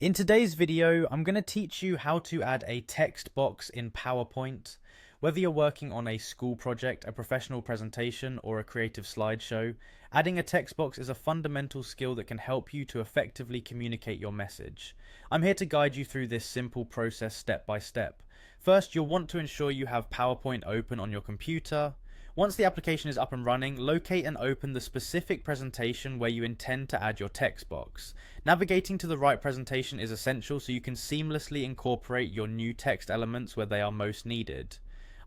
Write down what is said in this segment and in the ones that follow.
In today's video, I'm going to teach you how to add a text box in PowerPoint. Whether you're working on a school project, a professional presentation, or a creative slideshow, adding a text box is a fundamental skill that can help you to effectively communicate your message. I'm here to guide you through this simple process step by step. First, you'll want to ensure you have PowerPoint open on your computer. Once the application is up and running, locate and open the specific presentation where you intend to add your text box. Navigating to the right presentation is essential so you can seamlessly incorporate your new text elements where they are most needed.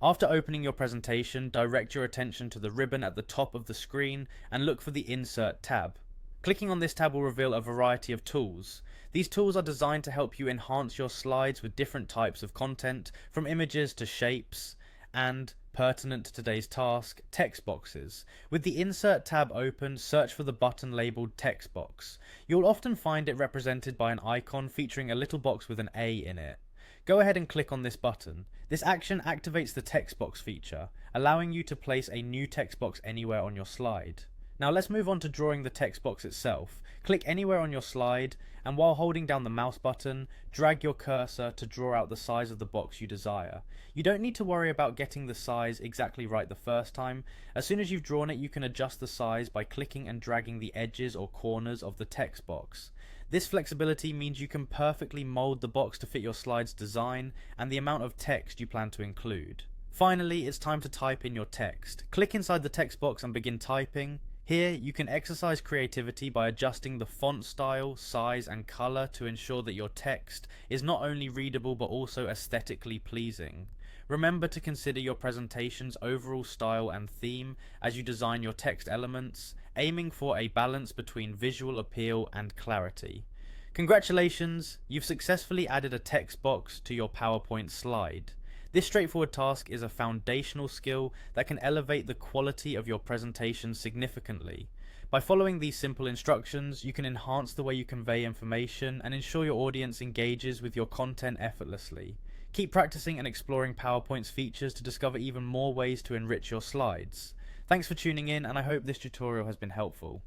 After opening your presentation, direct your attention to the ribbon at the top of the screen and look for the Insert tab. Clicking on this tab will reveal a variety of tools. These tools are designed to help you enhance your slides with different types of content, from images to shapes, and, pertinent to today's task, text boxes. With the Insert tab open, search for the button labelled Text Box. You'll often find it represented by an icon featuring a little box with an A in it. Go ahead and click on this button. This action activates the text box feature, allowing you to place a new text box anywhere on your slide. Now let's move on to drawing the text box itself. Click anywhere on your slide, and while holding down the mouse button, drag your cursor to draw out the size of the box you desire. You don't need to worry about getting the size exactly right the first time. As soon as you've drawn it, you can adjust the size by clicking and dragging the edges or corners of the text box. This flexibility means you can perfectly mold the box to fit your slide's design and the amount of text you plan to include. Finally, it's time to type in your text. Click inside the text box and begin typing. Here, you can exercise creativity by adjusting the font style, size, and color to ensure that your text is not only readable but also aesthetically pleasing. Remember to consider your presentation's overall style and theme as you design your text elements, aiming for a balance between visual appeal and clarity. Congratulations, you've successfully added a text box to your PowerPoint slide. This straightforward task is a foundational skill that can elevate the quality of your presentation significantly. By following these simple instructions, you can enhance the way you convey information and ensure your audience engages with your content effortlessly. Keep practicing and exploring PowerPoint's features to discover even more ways to enrich your slides. Thanks for tuning in, and I hope this tutorial has been helpful.